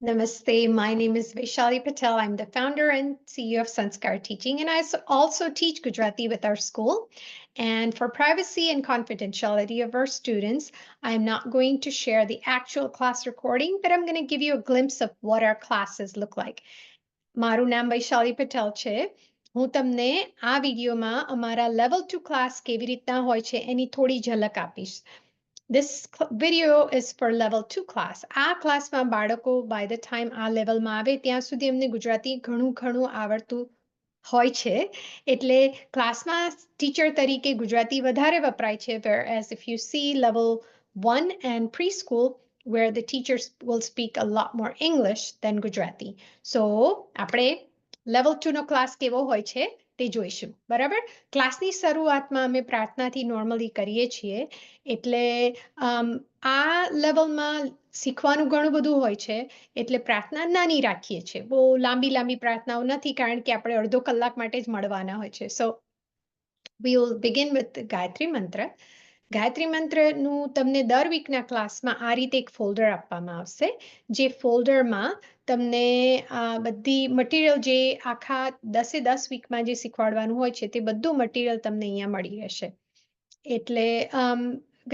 Namaste. My name is Vaishali Patel. I'm the founder and CEO of Sanskar Teaching, and also teach Gujarati with our school. And for privacy and confidentiality of our students, I'm not going to share the actual class recording, but I'm going to give you a glimpse of what our classes look like. મારું નામ વૈશાલી પટેલ છે. હું તમને આ વિડીયોમાં અમારા level 2 class કેવી રીતના હોય છે એની થોડી ઝલક આપીશ. This video is for level 2 class. આ ક્લાસમાં બાળકો by the time આ લેવલમાં આવે ત્યાં સુધી એમને ગુજરાતી ઘણું આવડતું હોય છે. એટલે ક્લાસમાં ટીચર તરીકે ગુજરાતી વધારે વપરાય છે, whereas if you see level 1 and preschool where the teachers will speak a lot more English than Gujarati. So આપણે level 2 નો ક્લાસ કેવો હોય છે તે જોઈશું. બરાબર? ક્લાસની શરૂઆતમાં અમે પ્રાર્થનાથી નોર્મલી કરીએ છીએ. એટલે આ લેવલમાં શીખવાનું ઘણું બધું હોય છે, એટલે પ્રાર્થના નાની રાખીએ છીએ. બહુ લાંબી પ્રાર્થનાઓ નથી, કારણ કે આપણે અડધો કલાક માટે જ મળવાના હોય છે. So we will begin with the Gayatri મંત્ર. ગાયત્રી મંત્રનું તમને દર વીકના ક્લાસમાં આ રીતે એક ફોલ્ડર આપવામાં આવશે, જે ફોલ્ડરમાં તમને બધી મટીરિયલ જે આખા 10 વીકમાં જે શીખવાડવાનું હોય છે તે બધું મટીરિયલ તમને અહીંયા મળી રહેશે. એટલે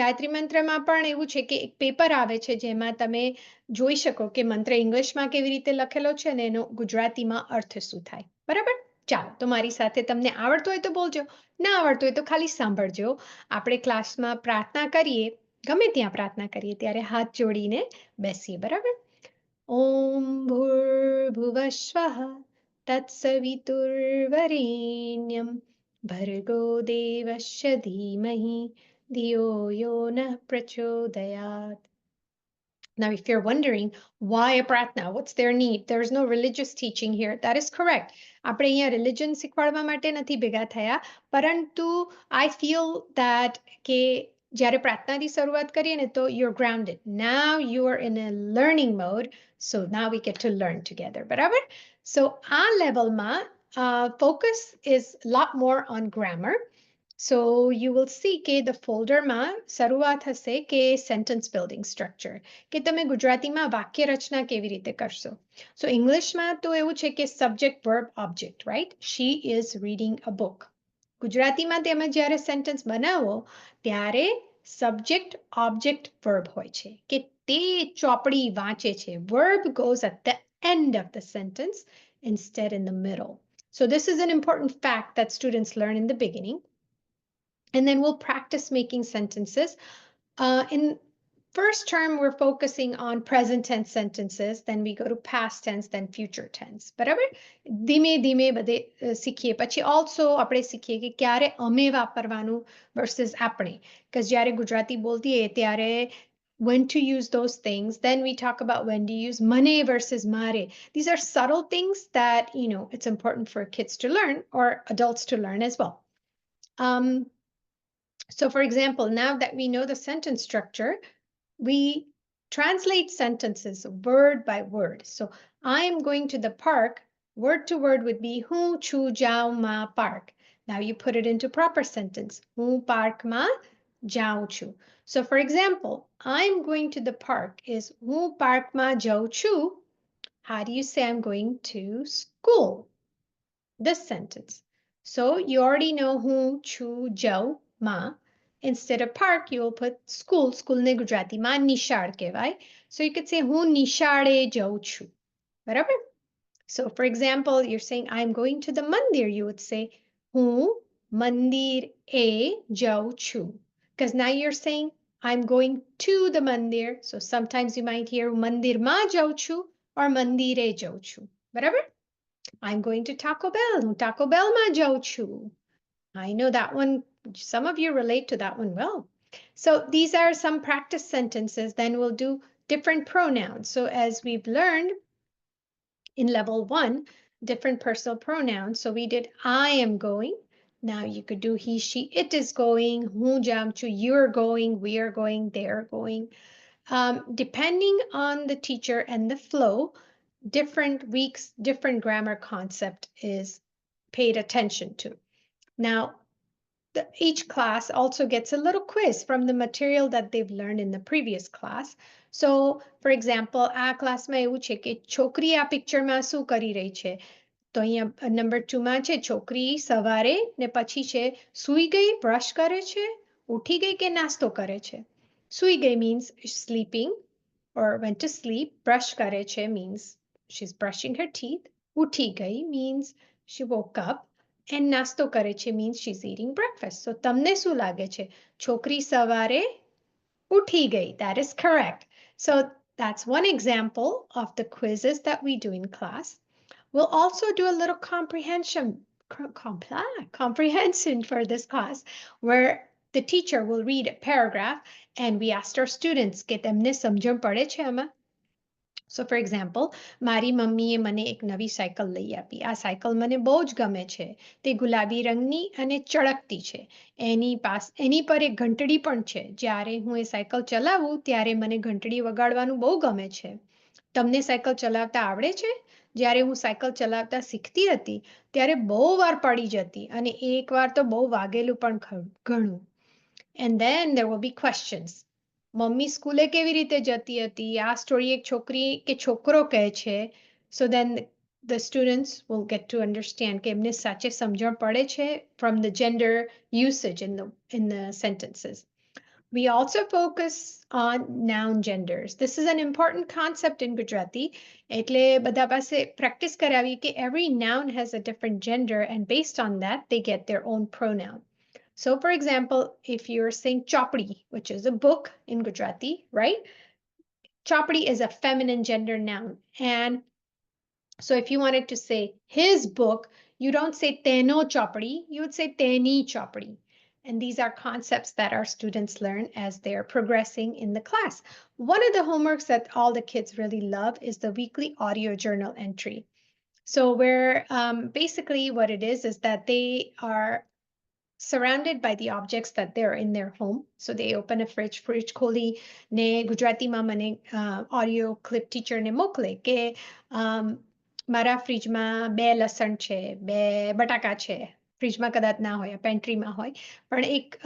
ગાયત્રી મંત્રમાં પણ એવું છે કે એક પેપર આવે છે જેમાં તમે જોઈ શકો કે મંત્ર ઇંગ્લિશમાં કેવી રીતે લખેલો છે અને એનો ગુજરાતીમાં અર્થ શું થાય. બરાબર? ચાલો, તો મારી સાથે તમને આવડતું હોય તો બોલજો, ના આવડતું હોય તો ખાલી સાંભળજો. આપણે ક્લાસમાં પ્રાર્થના કરીએ, ગમે ત્યાં પ્રાર્થના કરીએ ત્યારે હાથ જોડીને બેસીએ. બરાબર? ઓમ ભૂર્ભુવસ્વઃ તત્સવિતુર્વરેણ્યમ ભર્ગો દેવસ્ય ધીમહિ ધિયો યો નઃ પ્રચોદયાત. Now, if you're wondering why a pratna, what's their need? There is no religious teaching here. That is correct. આપણે અહીંયા religion શીખવાડવા માટે નથી ભેગા થયા, પરંતુ I feel that કે જ્યારે પ્રાર્થનાથી શરૂઆત કરીએ ને તો you're grounded. Now you are in a learning mode. So now we get to learn together. બરાબર? So આ લેવલમાં focus is a lot more on grammar. So you will see કે the folderમાં શરૂઆત હશે કે sentence building structure, કે તમે ગુજરાતીમાં વાક્ય રચના કેવી રીતે કરશો. So ઇંગ્લિશમાં તો એવું છે કે subject verb object, right? She is reading a book. ગુજરાતીમાં તમે જ્યારે sentence બનાવો ત્યારે subject object verb હોય છે, કે તે ચોપડી વાંચે છે. Verb goes at the end of the sentence instead in the middle. So this is an important fact that students learn in the beginning. And then we'll practice making sentences. In first term, we're focusing on present tense sentences. Then we go to past tense, then future tense. બરાબર? ધીમે બધે શીખીએ. પછી also આપણે શીખીએ કે ક્યારે અમે વાપરવાનું versus આપણે. because જ્યારે ગુજરાતી બોલતીએ ત્યારે when to use those things. Then we talk about when to use મને versus મારે. These are subtle things that, it's important for kids to learn or adults to learn as well. So for example, now that we know the sentence structure, we translate sentences word by word. So I am going to the park. Word to word would be હું છું જાઉં માં park. Now you put it into proper sentence. હું park માં જાઉં છું. So for example, I'm going to the park is હું park માં જાઉં છું. How do you say I'm going to school? This sentence. So you already know હું છું જાઉં માં. Instead of park, you will put school. School ને ગુજરાતીમાં નિશાળ કહેવાય. So you could say હું નિશાળે જાઉં છું. બરાબર? So for example, you're saying I'm going to the mandir. You would say હું મંદિરે જાઉં છું. Because now you're saying I'm going to the mandir. So sometimes you might hear મંદિરમાં જાઉં છું or મંદિરે જાઉં છું. બરાબર? I'm going to Taco Bell. હું Taco Bell માં જાઉં છું. I know that one. Some of you relate to that one well. So these are some practice sentences. Then we'll do different pronouns. So as we've learned in level 1, different personal pronouns. So we did I am going. Now you could do he, she, it is going. હું જાઉં છું, you're going, we are going, they're going. Depending on the teacher and the flow, different weeks, different grammar concept is paid attention to. Now, each class also gets a little quiz from the material that they've learned in the previous class. So for example આ ક્લાસમાં એવું છે કે છોકરી આ પિક્ચરમાં શું કરી રહી છે, તો અહીંયા નંબર 2માં છે છોકરી સવારે ને પછી છે સૂઈ ગઈ, બ્રશ કરે છે, ઉઠી ગઈ કે નાસ્તો કરે છે. સૂઈ ગઈ means sleeping or went to sleep. Brush કરે છે means she's brushing her teeth. ઉઠી ગઈ means she woke up. And નાસ્તો કરે છે means she's eating breakfast. So તમને શું લાગે છે? છોકરી સવારે ઉઠી ગઈ. That is correct. So that's one example of the quizzes that we do in class. We'll also do a little comprehension for this class where the teacher will read a paragraph and we asked our students કે તેમને સમજણ પડે છે આમાં. So for example, મારી મમ્મીએ મને એક નવી સાયકલ લઈ આપી. આ સાયકલ મને બહુ જ ગમે છે. તે ગુલાબી રંગની અને ચળકતી છે. એની પર એક ઘંટડી પણ છે. જ્યારે હું એ સાયકલ ચલાવું ત્યારે મને ઘંટડી વગાડવાનું બહુ ગમે છે. તમને સાયકલ ચલાવતા આવડે છે? જ્યારે હું સાયકલ ચલાવતા શીખતી હતી ત્યારે બહુ વાર પડી જતી અને એકવાર તો બહુ વાગેલું પણ ઘણું. And then there will be questions. Mummy સ્કૂલે કેવી રીતે જતી હતી? આ સ્ટોરી એક છોકરી કે છોકરો કહે છે. So then the students will get to understand કે એમને સાચે સમજણ પડે છે from the gender usage in the sentences. We also focus on noun genders. This is an important concept in Gujarati. એટલે બધા પાસે practice કરાવી કે every noun has a different gender and based on that they get their own pronoun. So for example, if you're saying chopdi, which is a book in Gujarati, right? Chopdi is a feminine gender noun. And so if you wanted to say his book, you don't say teno chopdi, you would say teni chopdi. And these are concepts that our students learn as they're progressing in the class. One of the homeworks that all the kids really love is the weekly audio journal entry. So where basically what it is that they are surrounded by the objects that they're in their home. So they open a fridge ખોલી ને ગુજરાતીમાં મને audio clip teacher ને મોકલે કે મારા ફ્રીજમાં 2 લસણ છે, 2 બટાકા છે. ફ્રીજમાં કદાચ ના હોય, પેન્ટ્રીમાં હોય, પણ એક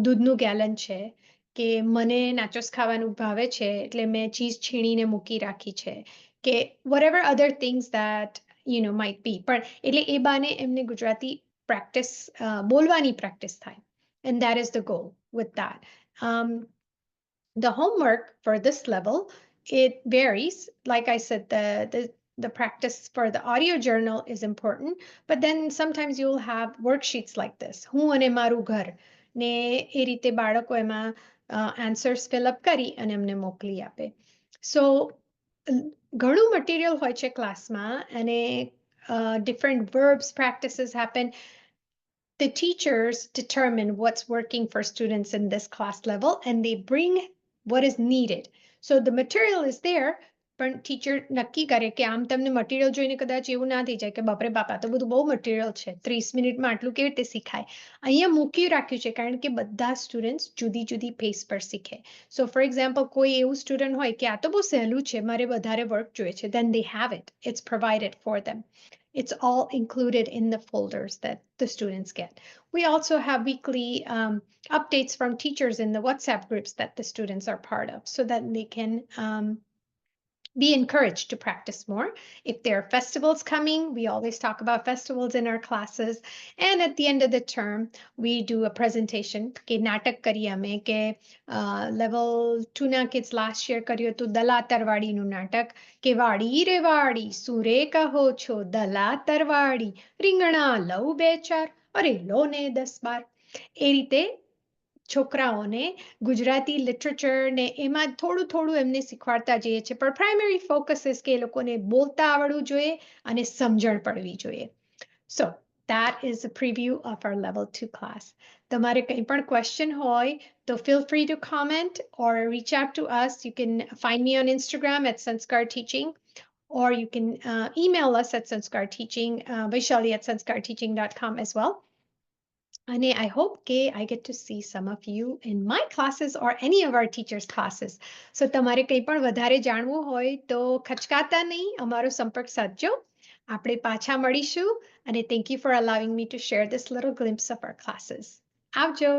દૂધનું ગેલન છે કે મને નાચોસ ખાવાનું ભાવે છે એટલે મેં ચીઝ છીણીને મૂકી રાખી છે કે whatever other things that might be. પણ એટલે એ બાને એમને ગુજરાતી practice, bolwani practice થાય. And that is the goal with that. The homework for this level, it varies. Like I said, the practice for the audio journal is important, but then sometimes you'll have worksheets like this. હું અને મારું ઘર ને એ રીતે બાળકો એમાં answers fill up કરી અને એમને મોકલી આપે. So ઘણું મટીરિયલ હોય છે ક્લાસમાં અને different verbs practices happen. The teachers determine what's working for students in this class level and they bring what is needed. So the material is there, પણ ટીચર નક્કી કરે કે આમ તમને મટીરિયલ જોઈને કદાચ એવું ના થઈ જાય કે બાપરે બાપા તો બધું બહુ મટીરિયલ છે, 30 મિનિટમાં આટલું કેવી રીતે શીખાય. અહીંયા મૂકી રાખ્યું છે કારણ કે બધા સ્ટુડન્ટ્સ જુદી જુદી પેસ પર શીખે. સો ફોર એક્ઝામ્પલ કોઈ એવું સ્ટુડન્ટ હોય કે આ તો બહુ સહેલું છે, મારે વધારે વર્ક જોઈએ છે, then they have it. It's provided for them. It's all included in the folders that the students get. We also have weekly updates from teachers in the WhatsApp groups that the students are part of so that they can be encouraged to practice more. If there are festivals coming, we always talk about festivals in our classes. And at the end of the term, we do a presentation. કે નાટક કરીએ અમે કે level 2 ના kids last year કર્યું હતું દલા તરવાડીનું નાટક કે વાડી રે વાડી સુરે કહો છો દલા તરવાડી રીંગણા લઉં 2-4 અરે લો ને 10-12. એ રીતે છોકરાઓને ગુજરાતી લિટરેચર ને એમાં થોડું થોડું એમને શીખવાડતા જઈએ છે, પણ પ્રાઇમરી ફોકસ ઇઝ કે એ લોકોને બોલતા આવડવું જોઈએ અને સમજણ પડવી જોઈએ. So that is a preview of our level 2 class. તમારે કંઈ પણ question હોય તો feel free to comment or reach out to us. You can find me on Instagram at Sanskar Teaching, or you can email us at Sanskar Teaching, vaishali@sanskarteaching.com as well. And I hope I get to see some of you in my classes or any of our teachers' classes. So તમારે કંઈ પણ વધારે જાણવું હોય તો ખચકાતા નહીં, અમારો સંપર્ક સાધજો. આપણે પાછા મળીશું અને thank you for allowing me to share this little glimpse of our classes. આવજો.